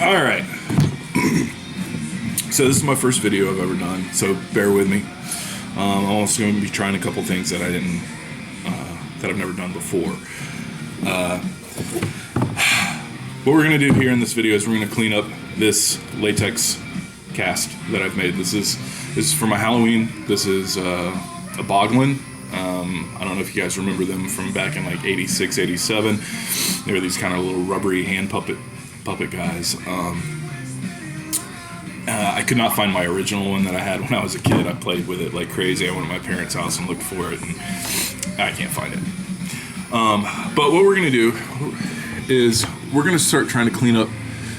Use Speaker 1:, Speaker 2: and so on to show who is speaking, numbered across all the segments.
Speaker 1: Alright. So this is my first video I've ever done, so bear with me. I'm also going to be trying a couple things that that I've never done before. What we're going to do here in this video is we're going to clean up this latex cast that I've made. This is for my Halloween. This is a boglin. I don't know if you guys remember them from back in like 86, 87. They were these kind of little rubbery hand puppet guys. I could not find my original one that I had when I was a kid. I played with it like crazy. I went to my parents' house and looked for it, and I can't find it. But what we're going to do is we're going to start trying to clean up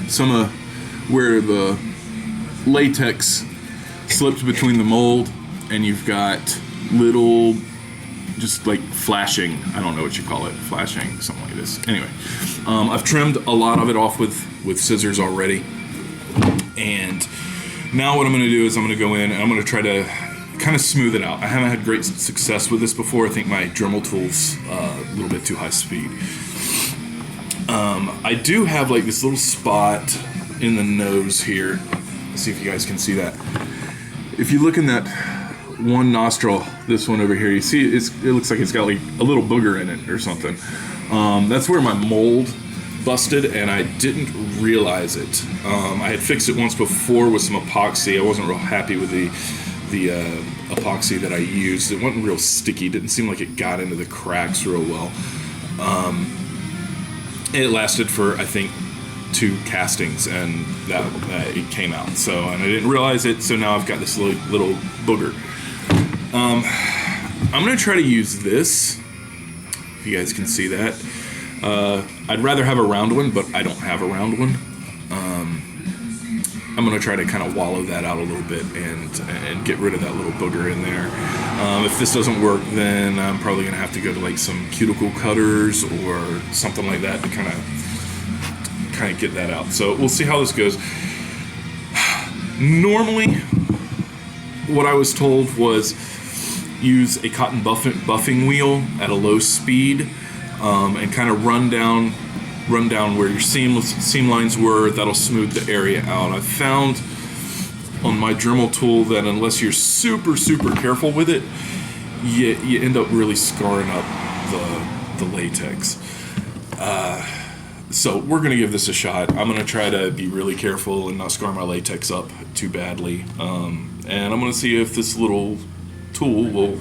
Speaker 1: some of where the latex slipped between the mold, and you've got little, just like flashing, I don't know what you call it, flashing, something like this. Anyway, I've trimmed a lot of it off with scissors already, and now what I'm going to do is I'm going to go in and I'm going to try to kind of smooth it out. I haven't had great success with this before. I think my Dremel tool's a little bit too high speed. I do have like this little spot in the nose here. Let's see if you guys can see that. If you look in that one nostril, this one over here, you see it looks like it's got like a little booger in it or something. That's where my mold busted, and I didn't realize it. I had fixed it once before with some epoxy. I wasn't real happy with the epoxy that I used. It wasn't real sticky. Didn't seem like it got into the cracks real well. It lasted for, I think, 2 castings, and that it came out. So, and I didn't realize it. So now I've got this little booger. I'm gonna try to use this. If you guys can see that. I'd rather have a round one, but I don't have a round one. I'm going to try to kind of wallow that out a little bit and get rid of that little booger in there. If this doesn't work, then I'm probably going to have to go to like some cuticle cutters or something like that to kind of get that out. So we'll see how this goes. Normally, what I was told was use a cotton buffing wheel at a low speed. And kind of run down where your seam lines were. That'll smooth the area out. I've found on my Dremel tool that unless you're super careful with it, you end up really scarring up the latex. So we're gonna give this a shot. I'm gonna try to be really careful and not scar my latex up too badly. And I'm gonna see if this little tool will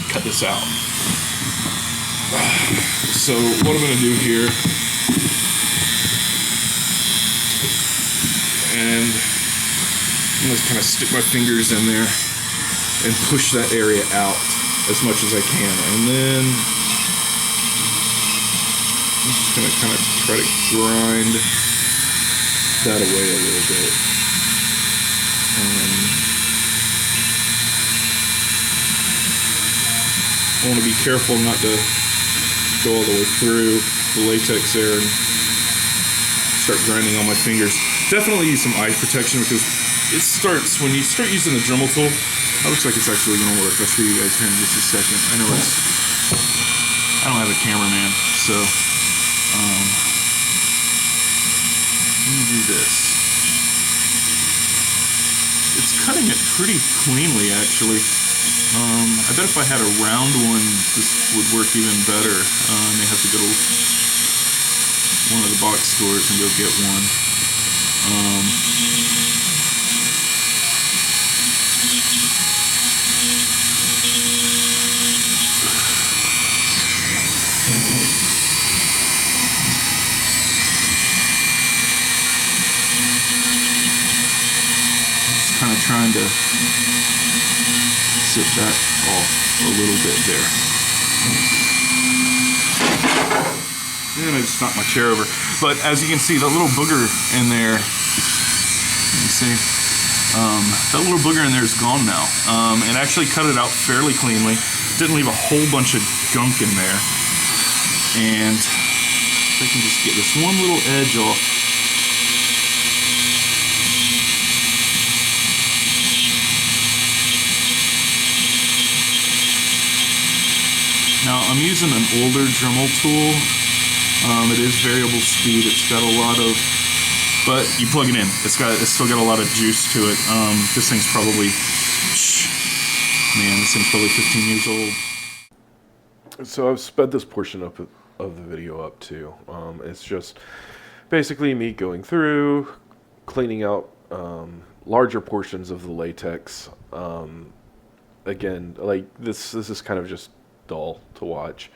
Speaker 1: cut this out. So what I'm going to do here, and I'm going to kind of stick my fingers in there and push that area out as much as I can, and then I'm just going to kind of try to grind that away a little bit. I want to be careful not to go all the way through the latex there and start grinding on my fingers. Definitely use some eye protection, because it starts, when you start using the Dremel tool, that looks like it's actually going to work. I'll show you guys here in just a second. I know I don't have a cameraman, so let me do this. It's cutting it pretty cleanly, actually. I bet if I had a round one, this would work even better. I may have to go to one of the box stores and go get one. Just kind of trying to sit that off a little bit there. And I just knocked my chair over. But as you can see, that little booger in there, you see, that little booger in there is gone now. And actually cut it out fairly cleanly. Didn't leave a whole bunch of gunk in there. And if I can just get this one little edge off. Now I'm using an older Dremel tool. It is variable speed. It's got a lot of But you plug it in. It's still got a lot of juice to it. This thing's probably, man, this thing's probably 15 years old.
Speaker 2: So I've sped this portion up of the video up too. It's just basically me going through, cleaning out larger portions of the latex. Again, like this is kind of just dull to watch.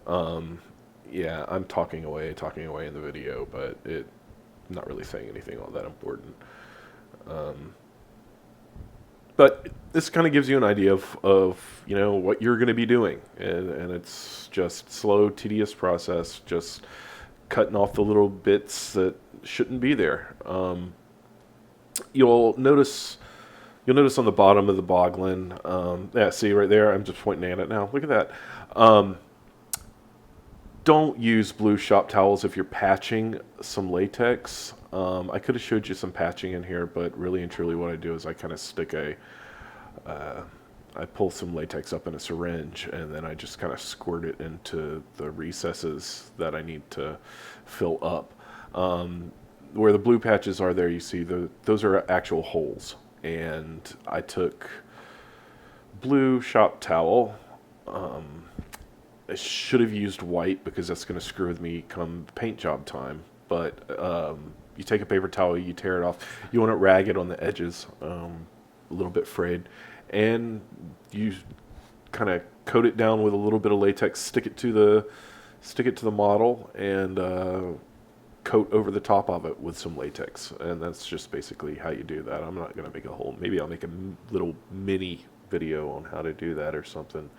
Speaker 2: Yeah, I'm talking away in the video, but I'm not really saying anything all that important. But this kind of gives you an idea of you know what you're going to be doing, and it's just slow, tedious process, just cutting off the little bits that shouldn't be there. You'll notice on the bottom of the boglin, yeah, see right there, I'm just pointing at it now. Look at that. Don't use blue shop towels if you're patching some latex. I could have showed you some patching in here, but really and truly what I do is I kind of stick I pull some latex up in a syringe, and then I just kind of squirt it into the recesses that I need to fill up. Where the blue patches are there, you see those are actual holes. And I took blue shop towel. I should have used white because that's going to screw with me come paint job time. But you take a paper towel, you tear it off. You want it ragged on the edges, a little bit frayed, and you kind of coat it down with a little bit of latex. Stick it to the model, and coat over the top of it with some latex. And that's just basically how you do that. I'm not going to make a whole, maybe I'll make a little mini video on how to do that or something.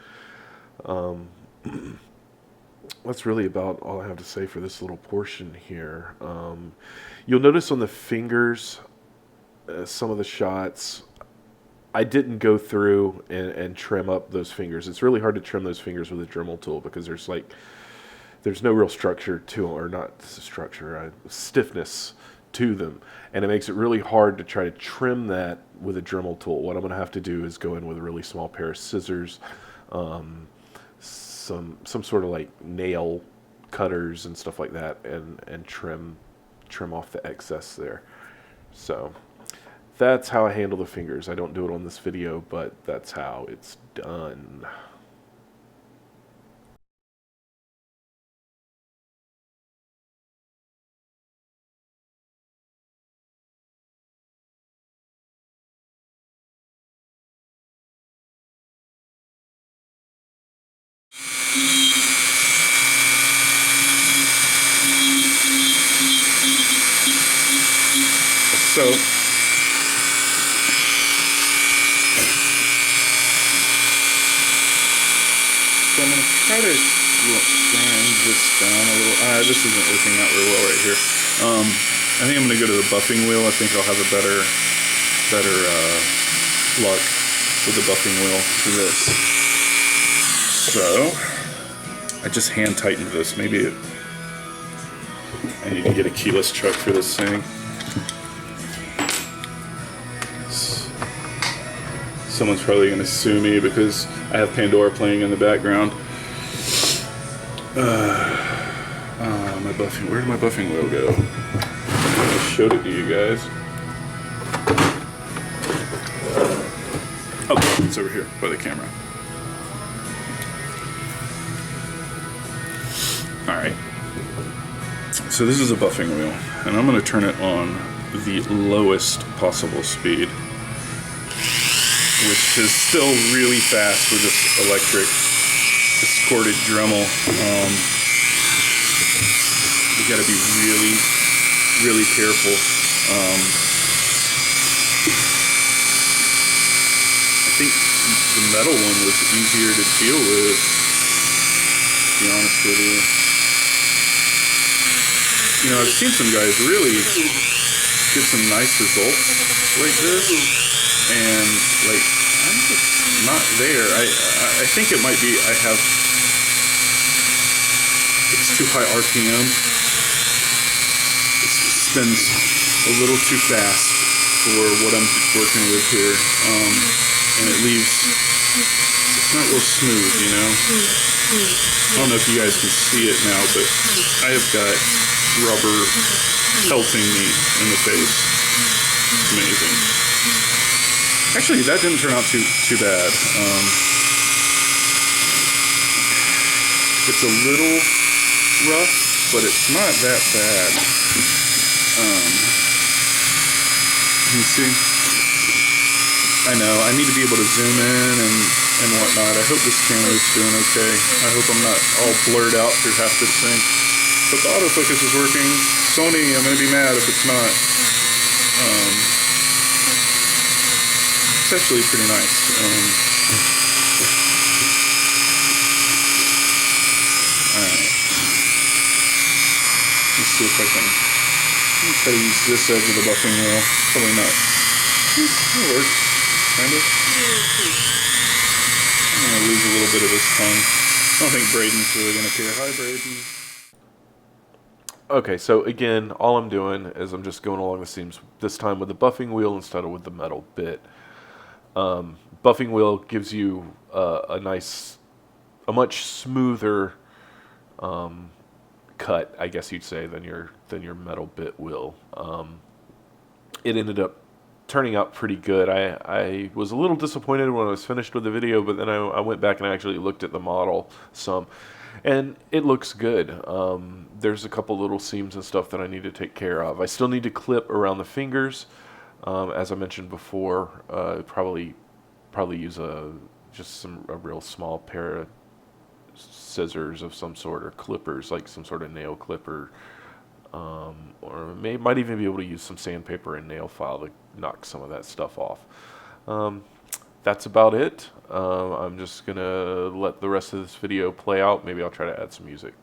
Speaker 2: That's really about all I have to say for this little portion here. You'll notice on the fingers, some of the shots, I didn't go through and trim up those fingers. It's really hard to trim those fingers with a Dremel tool because there's no real structure to them, or not structure, stiffness to them. And it makes it really hard to try to trim that with a Dremel tool. What I'm going to have to do is go in with a really small pair of scissors, some sort of like nail cutters and stuff like that, and trim off the excess there. So that's how I handle the fingers. I don't do it on this video, but that's how it's done.
Speaker 1: So, I'm going to try to grind this down a little. This isn't working out real well right here. I think I'm going to go to the buffing wheel. I think I'll have a better luck with the buffing wheel for this. So, I just hand tightened this. Maybe I need to get a keyless chuck for this thing. Someone's probably going to sue me because I have Pandora playing in the background. My buffing. Where did my buffing wheel go? I showed it to you guys. Oh, it's over here by the camera. Alright. So this is a buffing wheel, and I'm going to turn it on the lowest possible speed, which is still really fast for this electric escorted Dremel. You got to be really, really careful. I think the metal one was easier to deal with, to be honest with you. You know, I've seen some guys really get some nice results like this, and like I'm just not there. I think it might be it's too high RPM. It spins a little too fast for what I'm working with here, and it leaves, it's not real smooth, you know. I don't know if you guys can see it now, but I have got rubber pelting me in the face. Amazing. Actually, that didn't turn out too bad. It's a little rough, but it's not that bad. You see? I know, I need to be able to zoom in and whatnot. I hope this camera is doing okay. I hope I'm not all blurred out through half this thing. But the autofocus is working. Sony, I'm going to be mad if it's not. It's actually pretty nice. Alright. Let's see if I can try to use this edge of the buffing wheel. Probably not. It'll work. Kind of. I'm going to lose a little bit of his tongue. I don't think Braden's really going to care. Hi, Braden.
Speaker 2: Okay, so again, all I'm doing is I'm just going along the seams, this time with the buffing wheel instead of with the metal bit. Buffing wheel gives you a much smoother cut, I guess you'd say, than your metal bit will. It ended up turning out pretty good. I was a little disappointed when I was finished with the video, but then I went back and I actually looked at the model some, and it looks good. There's a couple little seams and stuff that I need to take care of. I still need to clip around the fingers, as I mentioned before. Probably use a real small pair of scissors of some sort, or clippers, like some sort of nail clipper. Or might even be able to use some sandpaper and nail file to knock some of that stuff off. That's about it. I'm just gonna let the rest of this video play out. Maybe I'll try to add some music.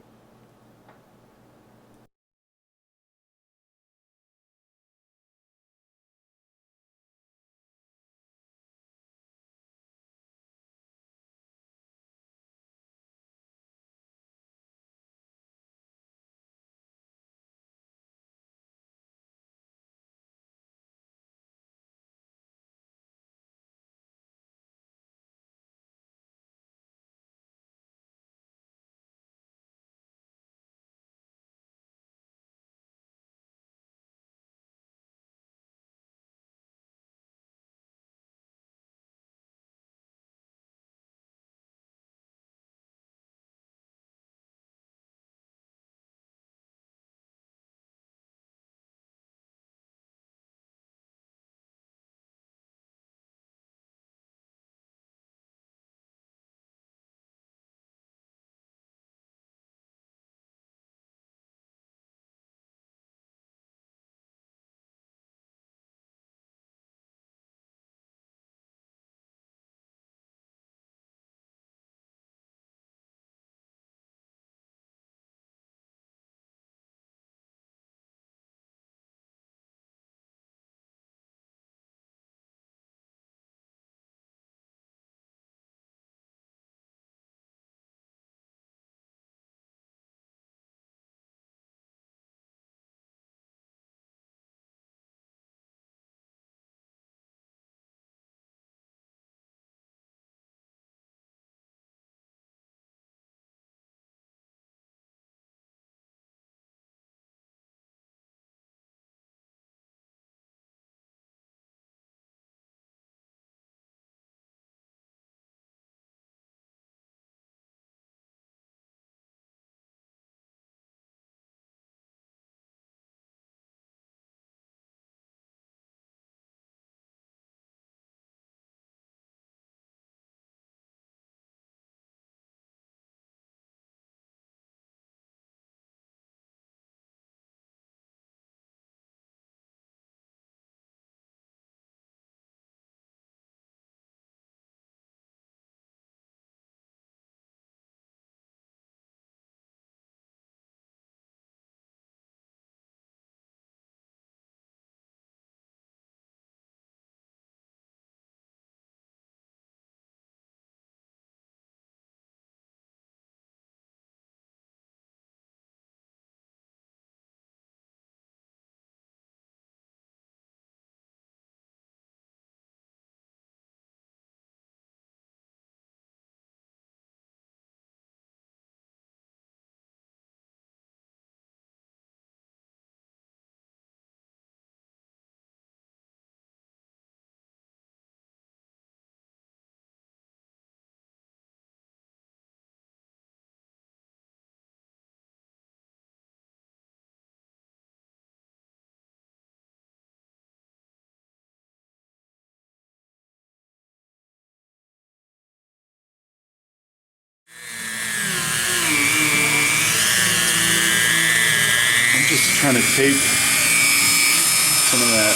Speaker 1: just trying to tape some of that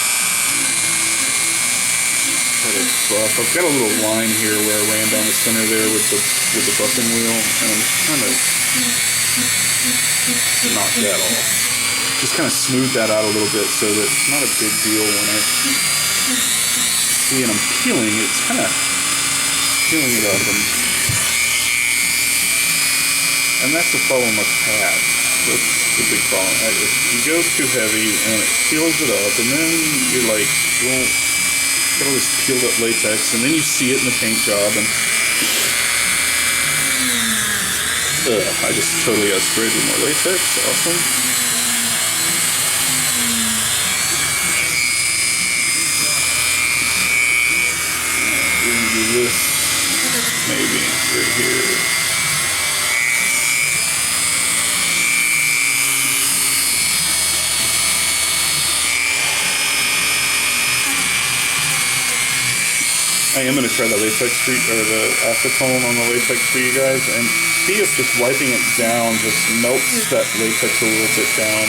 Speaker 1: buff. I've got a little line here where I ran down the center there with the buffing wheel, and I'm just trying to knock that off. Just kind of smooth that out a little bit so that it's not a big deal when I see and I'm peeling. It's kind of peeling it up, and that's the problem I've had. That's the big problem. If you go too heavy and it peels it up, and then you're like, well, got all this peeled up latex, and then you see it in the paint job, and I just totally got sprayed with more latex. Awesome. We're gonna do this maybe right here. I am going to try the latex for or the acetone on the latex for you guys, and see if just wiping it down just melts that latex a little bit down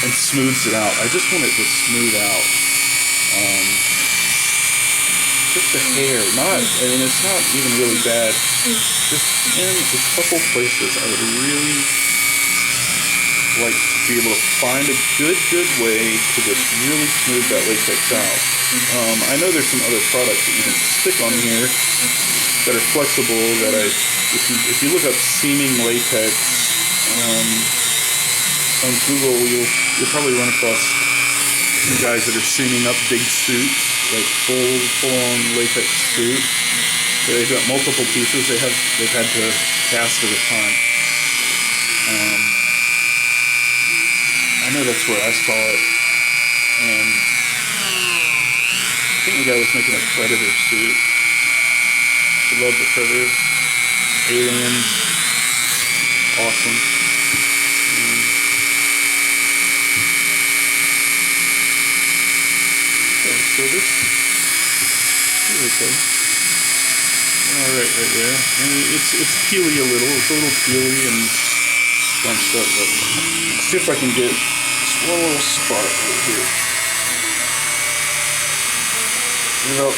Speaker 1: and smooths it out. I just want it to smooth out. Just the hair, and it's not even really bad. Just in a couple places, I would really like to be able to find a good way to just really smooth that latex out. I know there's some other products that you can stick on here that are flexible that if you look up seaming latex on Google, you'll probably run across some guys that are seaming up big suits, like full-on latex suit. They've got multiple pieces they've had to cast at a time. I know that's where I saw it, and I think the guy was making a Predator suit. I love the Predator. Aliens. Awesome. Okay, so this is okay. Alright, right there. And it's peely a little. It's a little peely and bunched up, but let's see if I can get just one little spot right here. You know,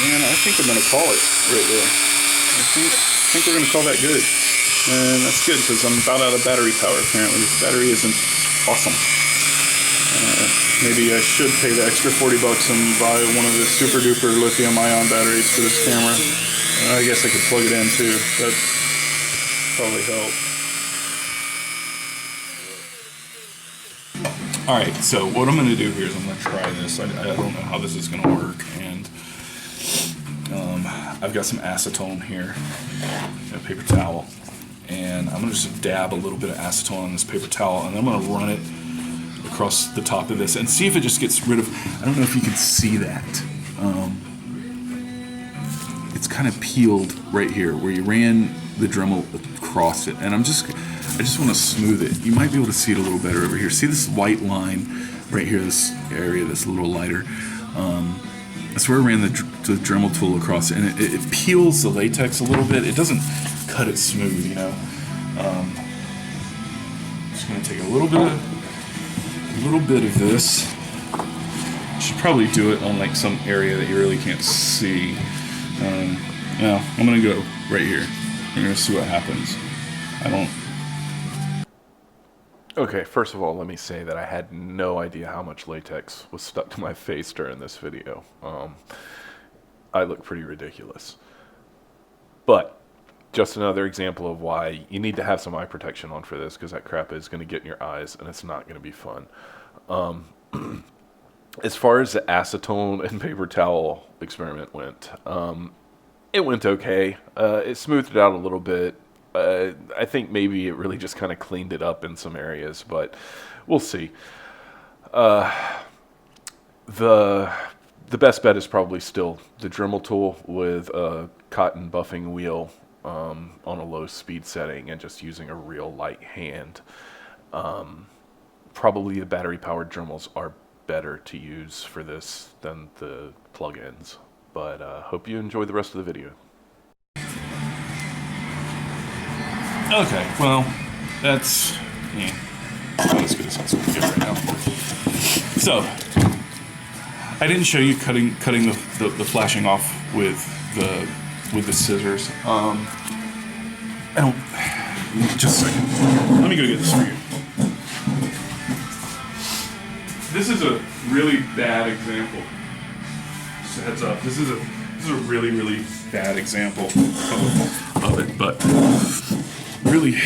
Speaker 1: man, I think I'm going to call it right there. I think we're going to call that good. And that's good because I'm about out of battery power apparently. This battery isn't awesome. Maybe I should pay the extra $40 and buy one of the super duper lithium ion batteries for this camera. I guess I could plug it in too. That'd probably help. Alright, so what I'm going to do here is I'm going to try this. I don't know how this is going to work. And I've got some acetone here, a paper towel. And I'm going to just dab a little bit of acetone on this paper towel, and I'm going to run it across the top of this and see if it just gets rid of, I don't know if you can see that. It's kind of peeled right here where you ran the Dremel across it, and I just want to smooth it. You might be able to see it a little better over here. See this white line right here, this area that's a little lighter. That's where I ran the Dremel tool across it, and it peels the latex a little bit. It doesn't cut it smooth, you know. Just going to take a little bit of this. Should probably do it on like some area that you really can't see. Now I'm gonna go right here. We're gonna see what happens.
Speaker 2: Okay, first of all, let me say that I had no idea how much latex was stuck to my face during this video. I look pretty ridiculous. But just another example of why you need to have some eye protection on for this, because that crap is going to get in your eyes and it's not going to be fun. As far as the acetone and paper towel experiment went, it went okay. It smoothed it out a little bit. I think maybe it really just kind of cleaned it up in some areas, but we'll see. The best bet is probably still the Dremel tool with a cotton buffing wheel on a low speed setting and just using a real light hand. Probably the battery-powered Dremels are better to use for this than the plug-ins. But hope you enjoy the rest of the video.
Speaker 1: Okay, well, that's not as good as it's gonna get right now. So, I didn't show you cutting the flashing off with the scissors. I don't. Just a second. Let me go get this for you. This is a really bad example. Just a heads up. This is a really, really bad example of it, but really,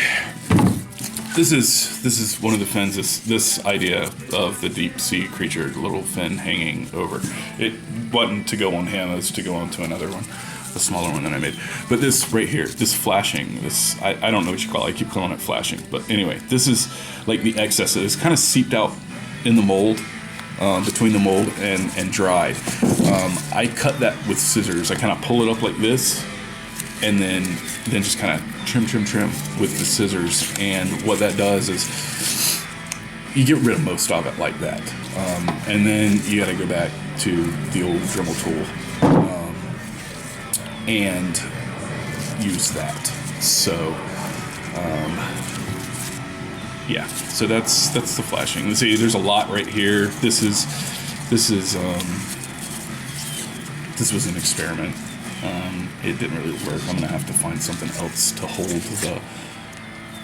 Speaker 1: this is one of the fins. This idea of the deep sea creature, the little fin hanging over. It wasn't to go on him; it was to go on to another one, a smaller one that I made. But this right here, this flashing, this I don't know what you call it. I keep calling it flashing, but anyway, this is like the excess. It's kind of seeped out in the mold, between the mold and dried. I cut that with scissors. I kind of pull it up like this, and then just kind of trim with the scissors. And what that does is you get rid of most of it like that. And then you got to go back to the old Dremel tool and use that. So yeah, so that's the flashing. See, there's a lot right here. This was an experiment. It didn't really work. I'm gonna have to find something else to hold the.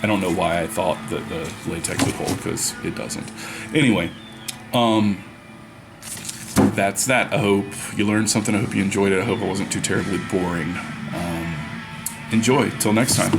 Speaker 1: I don't know why I thought that the latex would hold, because it doesn't. Anyway, that's that. I hope you learned something. I hope you enjoyed it. I hope it wasn't too terribly boring. Enjoy. Till next time.